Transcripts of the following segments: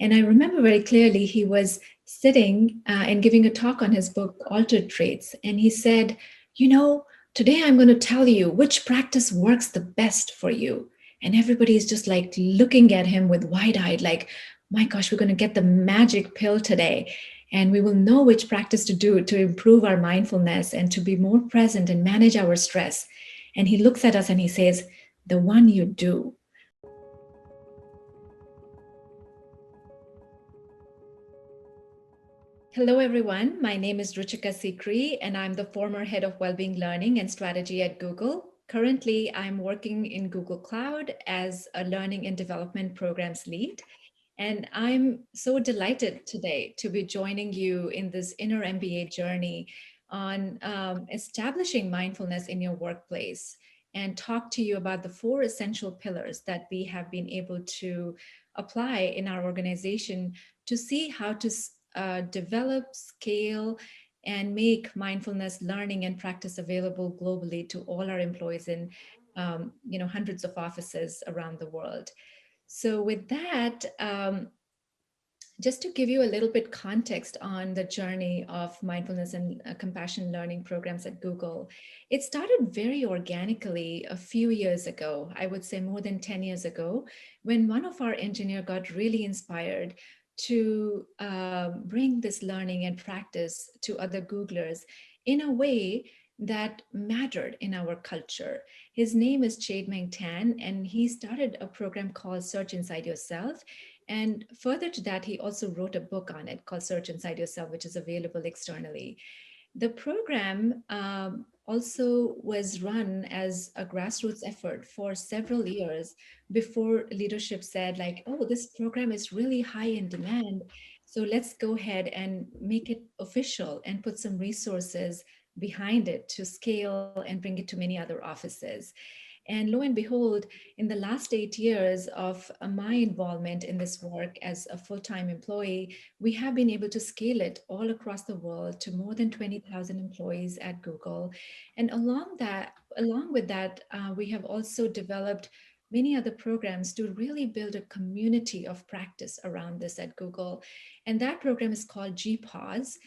And I remember very clearly he was sitting and giving a talk on his book, Altered Traits. And he said, today I'm going to tell you which practice works the best for you. And everybody's just like looking at him with wide-eyed, like, my gosh, we're going to get the magic pill today. And we will know which practice to do to improve our mindfulness and to be more present and manage our stress. And he looks at us and he says, the one you do. Hello, everyone. My name is Ruchika Sikri, and I'm the former head of Wellbeing Learning and Strategy at Google. Currently, I'm working in Google Cloud as a Learning and Development Programs lead. And I'm so delighted today to be joining you in this Inner MBA journey on establishing mindfulness in your workplace and talk to you about the 4 essential pillars that we have been able to apply in our organization to see how to develop, scale, and make mindfulness learning and practice available globally to all our employees in hundreds of offices around the world. So with that, just to give you a little bit context on the journey of mindfulness and compassion learning programs at Google, it started very organically a few years ago, I would say more than 10 years ago, when one of our engineers got really inspired to bring this learning and practice to other Googlers in a way that mattered in our culture. His name is Chade-Meng Tan, and he started a program called Search Inside Yourself. And further to that, he also wrote a book on it called Search Inside Yourself, which is available externally. The program also was run as a grassroots effort for several years before leadership said, like, oh, this program is really high in demand. So let's go ahead and make it official and put some resources behind it to scale and bring it to many other offices. And lo and behold, in the last 8 years of my involvement in this work as a full-time employee, we have been able to scale it all across the world to more than 20,000 employees at Google. And along with that, we have also developed many other programs to really build a community of practice around this at Google. And that program is called GPAUSE,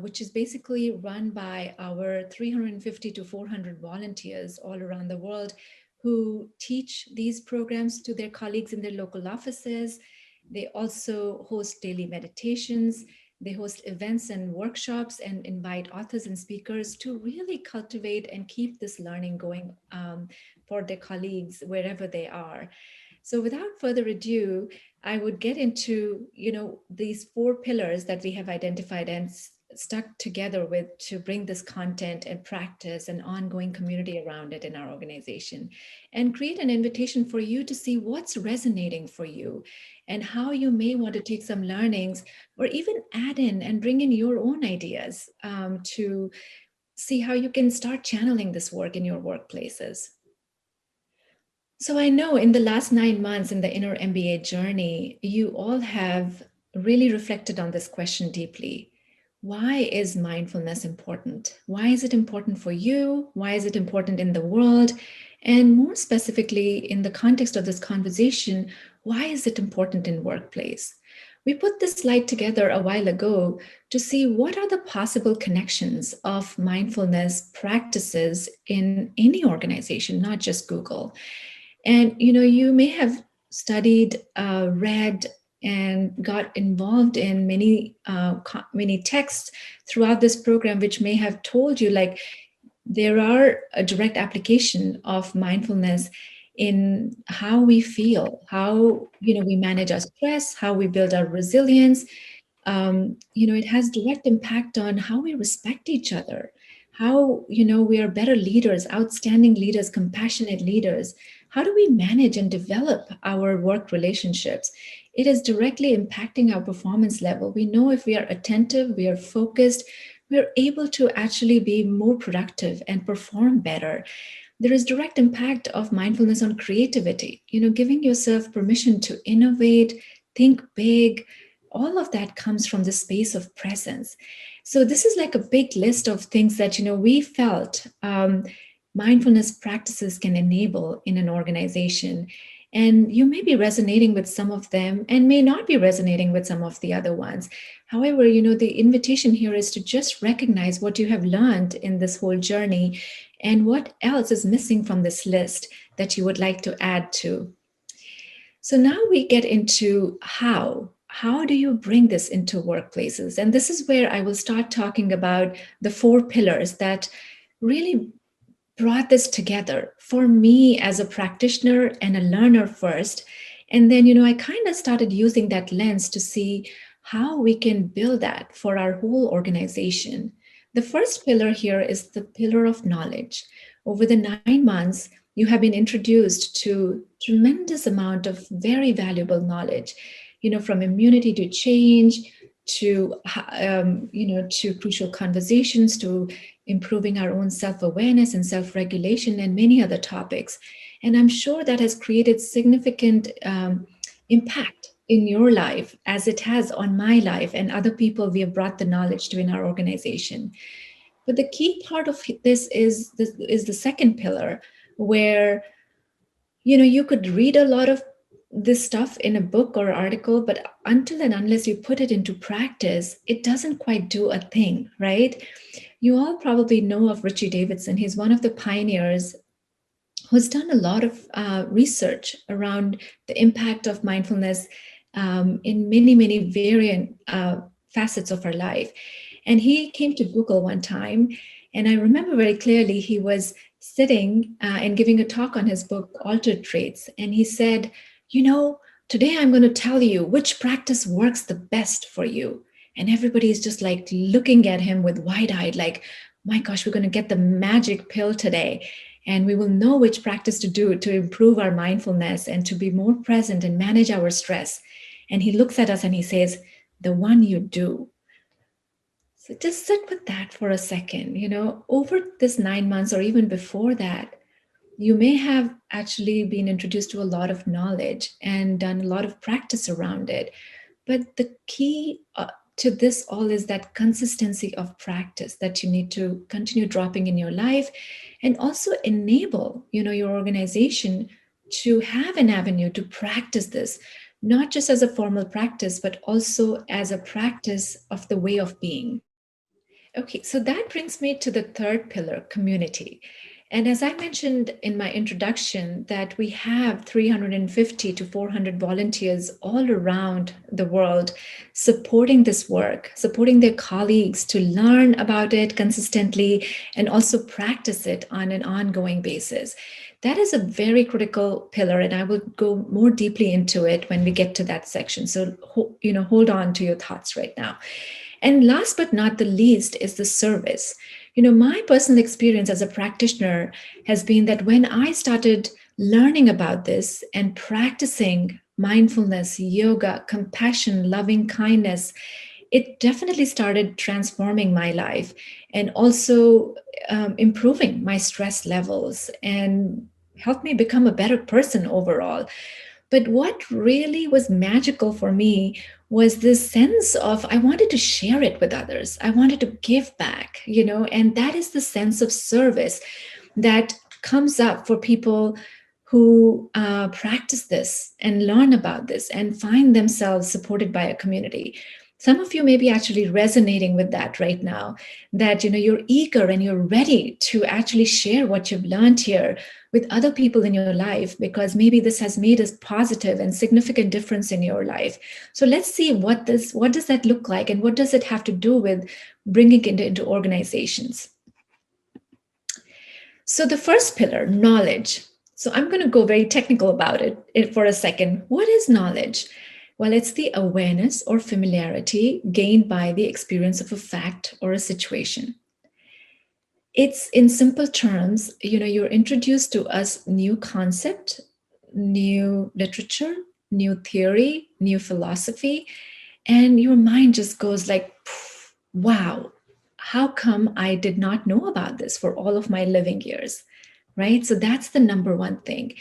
which is basically run by our 350 to 400 volunteers all around the world who teach these programs to their colleagues in their local offices. They also host daily meditations. They host events and workshops and invite authors and speakers to really cultivate and keep this learning going for their colleagues wherever they are. So without further ado, I would get into, these 4 pillars that we have identified and stuck together with to bring this content and practice and ongoing community around it in our organization, and create an invitation for you to see what's resonating for you and how you may want to take some learnings or even add in and bring in your own ideas to see how you can start channeling this work in your workplaces. So I know in the last 9 months in the Inner MBA journey, you all have really reflected on this question deeply. Why is mindfulness important? Why is it important for you? Why is it important in the world? And more specifically, in the context of this conversation, why is it important in workplace? We put this slide together a while ago to see what are the possible connections of mindfulness practices in any organization, not just Google. And you may have studied, read, and got involved in many texts throughout this program, which may have told you like there are a direct application of mindfulness in how we feel, how we manage our stress, how we build our resilience. It has direct impact on how we respect each other, how we are better leaders, outstanding leaders, compassionate leaders. How do we manage and develop our work relationships? It is directly impacting our performance level. We know if we are attentive, we are focused, we are able to actually be more productive and perform better. There is direct impact of mindfulness on creativity, giving yourself permission to innovate, think big. All of that comes from the space of presence. So this is like a big list of things that, we felt mindfulness practices can enable in an organization. And you may be resonating with some of them and may not be resonating with some of the other ones. However, the invitation here is to just recognize what you have learned in this whole journey and what else is missing from this list that you would like to add to. So now we get into how. How do you bring this into workplaces? And this is where I will start talking about the four pillars that really brought this together for me as a practitioner and a learner first. And then, I kind of started using that lens to see how we can build that for our whole organization. The first pillar here is the pillar of knowledge. Over the 9 months, you have been introduced to tremendous amount of very valuable knowledge, from immunity to change to to crucial conversations, to improving our own self-awareness and self-regulation, and many other topics. And I'm sure that has created significant impact in your life, as it has on my life and other people we have brought the knowledge to in our organization. But the key part of this is the second pillar, where you could read a lot of this stuff in a book or article, but until and unless you put it into practice, it doesn't quite do a thing, right? You all probably know of Richie Davidson. He's one of the pioneers who's done a lot of research around the impact of mindfulness in many, many variant facets of our life. And he came to Google one time, and I remember very clearly he was sitting and giving a talk on his book, Altered Traits. And he said, today I'm going to tell you which practice works the best for you. And everybody is just like looking at him with wide-eyed, like, my gosh, we're going to get the magic pill today. And we will know which practice to do to improve our mindfulness and to be more present and manage our stress. And he looks at us and he says, the one you do. So just sit with that for a second. Over this 9 months or even before that, you may have actually been introduced to a lot of knowledge and done a lot of practice around it. But the key to this all is that consistency of practice that you need to continue dropping in your life, and also enable, your organization to have an avenue to practice this, not just as a formal practice, but also as a practice of the way of being. Okay, so that brings me to the third pillar, community. And as I mentioned in my introduction, that we have 350 to 400 volunteers all around the world supporting this work, supporting their colleagues to learn about it consistently and also practice it on an ongoing basis. That is a very critical pillar, and I will go more deeply into it when we get to that section. So, hold on to your thoughts right now. And last but not the least is the service. My personal experience as a practitioner has been that when I started learning about this and practicing mindfulness, yoga, compassion, loving kindness, it definitely started transforming my life and also improving my stress levels and helped me become a better person overall. But what really was magical for me was this sense of I wanted to share it with others. I wanted to give back, and that is the sense of service that comes up for people who practice this and learn about this and find themselves supported by a community. Some of you may be actually resonating with that right now, that you're eager and you're ready to actually share what you've learned here with other people in your life, because maybe this has made a positive and significant difference in your life. So let's see what does that look like, and what does it have to do with bringing it into organizations. So the first pillar, knowledge. So I'm going to go very technical about it for a second. What is knowledge? Well, it's the awareness or familiarity gained by the experience of a fact or a situation. It's, in simple terms, you're introduced to a new concept, new literature, new theory, new philosophy, and your mind just goes like, wow, how come I did not know about this for all of my living years, right? So that's the number one thing.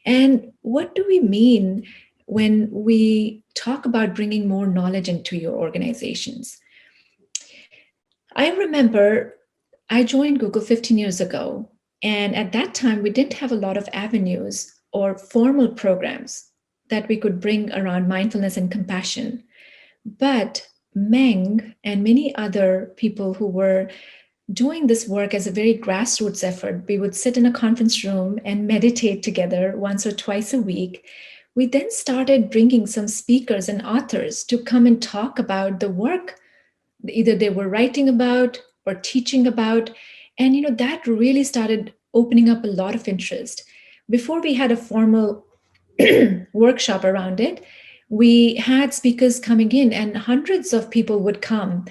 And what do we mean when we talk about bringing more knowledge into your organizations? I remember I joined Google 15 years ago, and at that time, we didn't have a lot of avenues or formal programs that we could bring around mindfulness and compassion. But Meng and many other people who were doing this work as a very grassroots effort, we would sit in a conference room and meditate together once or twice a week. We then started bringing some speakers and authors to come and talk about the work either they were writing about or teaching about. And that really started opening up a lot of interest. Before we had a formal workshop around it, we had speakers coming in, and hundreds of people would come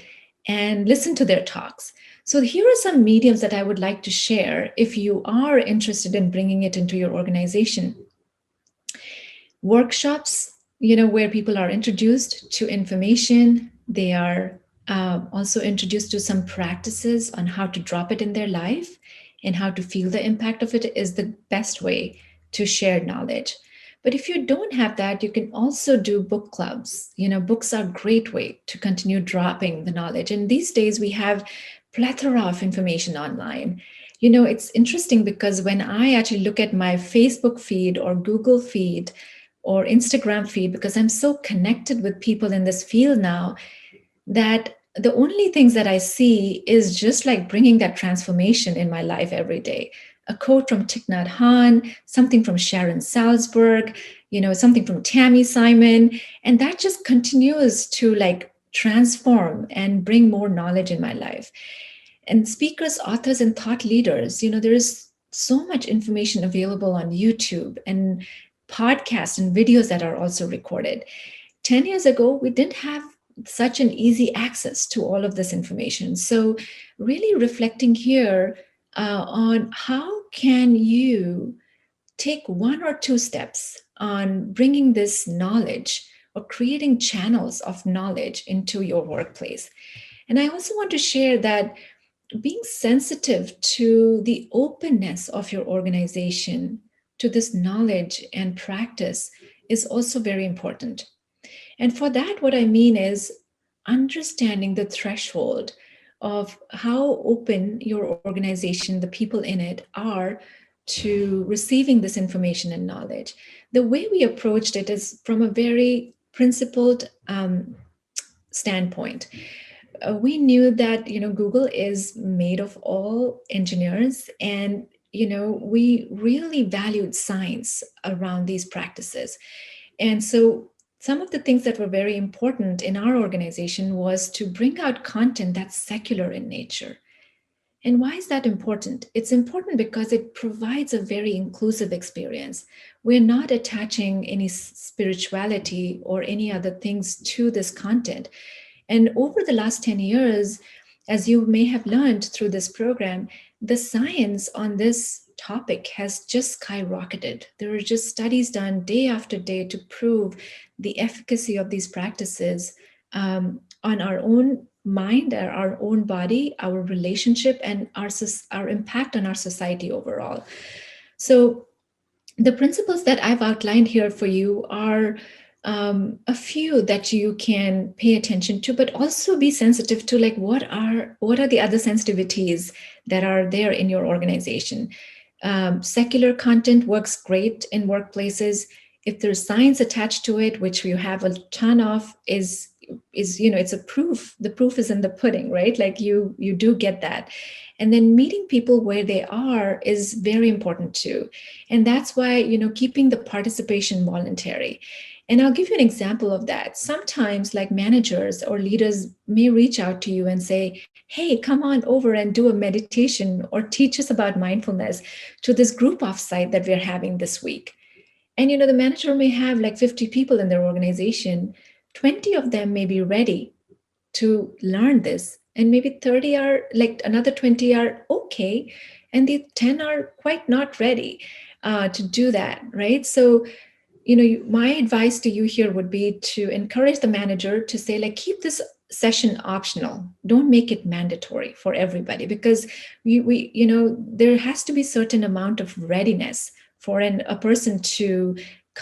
and listen to their talks. So here are some mediums that I would like to share if you are interested in bringing it into your organization. Workshops, where people are introduced to information. They are also introduced to some practices on how to drop it in their life and how to feel the impact of it is the best way to share knowledge. But if you don't have that, you can also do book clubs. Books are a great way to continue dropping the knowledge. And these days we have plethora of information online. It's interesting because when I actually look at my Facebook feed or Google feed or Instagram feed, because I'm so connected with people in this field now, that the only things that I see is just like bringing that transformation in my life every day. A quote from Thich Nhat Hanh, something from Sharon Salzberg, something from Tammy Simon, and that just continues to like transform and bring more knowledge in my life. And speakers, authors, and thought leaders, there is so much information available on YouTube and podcasts and videos that are also recorded. 10 years ago, we didn't have such an easy access to all of this information. So really reflecting here on how can you take one or two steps on bringing this knowledge or creating channels of knowledge into your workplace. And I also want to share that being sensitive to the openness of your organization to this knowledge and practice is also very important. And for that, what I mean is understanding the threshold of how open your organization, the people in it, are to receiving this information and knowledge. The way we approached it is from a very principled standpoint. We knew that Google is made of all engineers, and we really valued science around these practices. And so some of the things that were very important in our organization was to bring out content that's secular in nature. And why is that important? It's important because it provides a very inclusive experience. We're not attaching any spirituality or any other things to this content. And over the last 10 years, as you may have learned through this program, the science on this topic has just skyrocketed. There are just studies done day after day to prove the efficacy of these practices on our own mind, our own body, our relationship, and our impact on our society overall. So the principles that I've outlined here for you are a few that you can pay attention to, but also be sensitive to like what are the other sensitivities that are there in your organization. Secular content works great in workplaces. If there's science attached to it, which you have a ton of, is it's a proof. The proof is in the pudding, right? Like you do get that. And then meeting people where they are is very important too. And that's why, keeping the participation voluntary. And I'll give you an example of that. Sometimes like managers or leaders may reach out to you and say, hey, come on over and do a meditation or teach us about mindfulness to this group offsite that we're having this week. And, the manager may have like 50 people in their organization. 20 of them may be ready to learn this. And maybe 30 are like another 20 are okay. And the 10 are quite not ready to do that, right? So, my advice to you here would be to encourage the manager to say, like, keep this session optional. Don't make it mandatory for everybody, because there has to be certain amount of readiness for a person to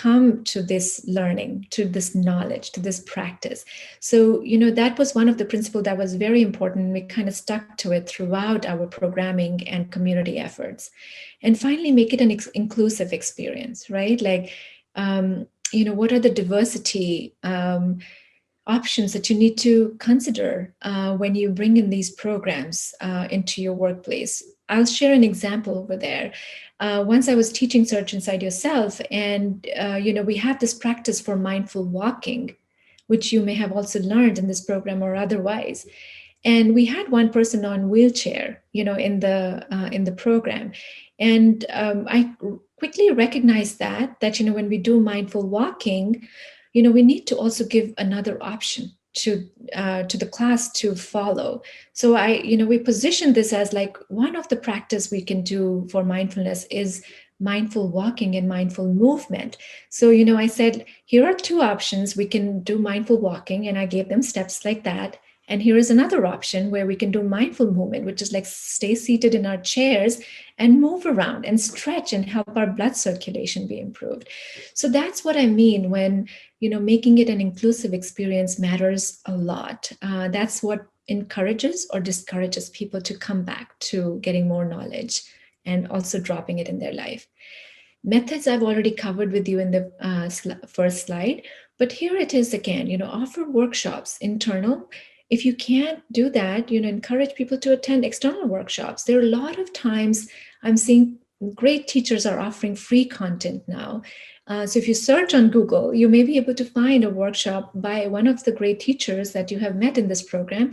come to this learning, to this knowledge, to this practice. So, that was one of the principles that was very important. We kind of stuck to it throughout our programming and community efforts. And finally, make it an inclusive experience, right? Like, what are the diversity options that you need to consider when you bring in these programs into your workplace? I'll share an example over there. Once I was teaching Search Inside Yourself, and we have this practice for mindful walking, which you may have also learned in this program or otherwise. And we had one person on wheelchair, in the program, and I quickly recognized that when we do mindful walking, we need to also give another option to the class to follow. So we position this as like one of the practice we can do for mindfulness is mindful walking and mindful movement. So, I said, here are two options. We can do mindful walking, and I gave them steps like that. And here is another option where we can do mindful movement, which is like stay seated in our chairs and move around and stretch and help our blood circulation be improved. So that's what I mean when, making it an inclusive experience matters a lot. That's what encourages or discourages people to come back to getting more knowledge and also dropping it in their life. Methods I've already covered with you in the first slide, but here it is again, offer workshops, internal. If you can't do that, encourage people to attend external workshops. There are a lot of times I'm seeing great teachers are offering free content now. So if you search on Google, you may be able to find a workshop by one of the great teachers that you have met in this program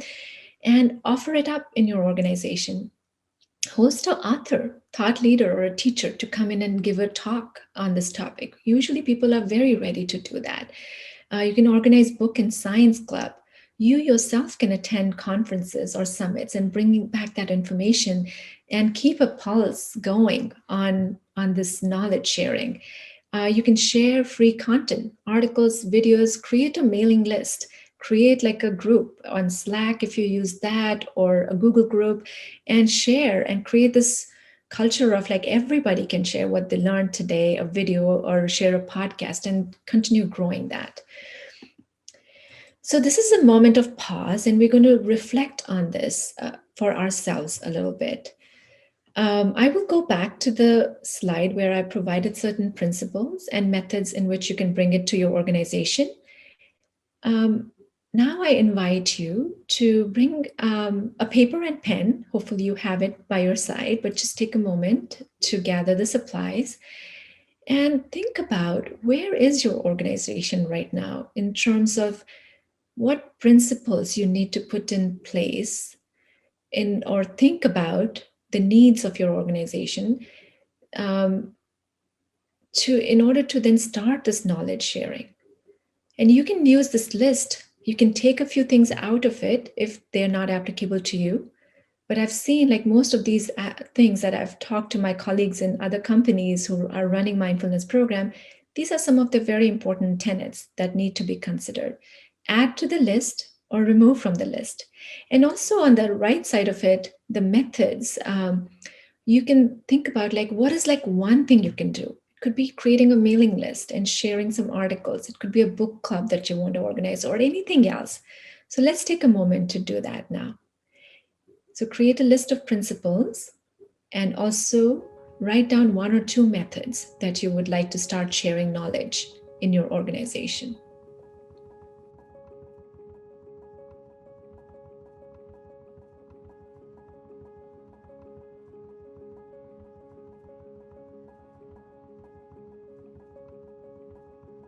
and offer it up in your organization. Host an author, thought leader, or a teacher to come in and give a talk on this topic. Usually people are very ready to do that. You can organize book and science club. You yourself can attend conferences or summits and bring back that information and keep a pulse going on this knowledge sharing. You can share free content, articles, videos, create a mailing list, create like a group on Slack if you use that, or a Google group, and share and create this culture of like everybody can share what they learned today, a video or share a podcast, and continue growing that. So this is a moment of pause, and we're going to reflect on this for ourselves a little bit. I will go back to the slide where I provided certain principles and methods in which you can bring it to your organization. Now I invite you to bring a paper and pen. Hopefully you have it by your side, but just take a moment to gather the supplies and think about where is your organization right now in terms of what principles you need to put in place or think about the needs of your organization in order to then start this knowledge sharing. And you can use this list. You can take a few things out of it if they're not applicable to you. But I've seen like most of these things that I've talked to my colleagues in other companies who are running mindfulness program, these are some of the very important tenets that need to be considered. Add to the list or remove from the list. And also on the right side of it, the methods, you can think about like, what is like one thing you can do? It could be creating a mailing list and sharing some articles. It could be a book club that you want to organize or anything else. So let's take a moment to do that now. So create a list of principles and also write down one or two methods that you would like to start sharing knowledge in your organization.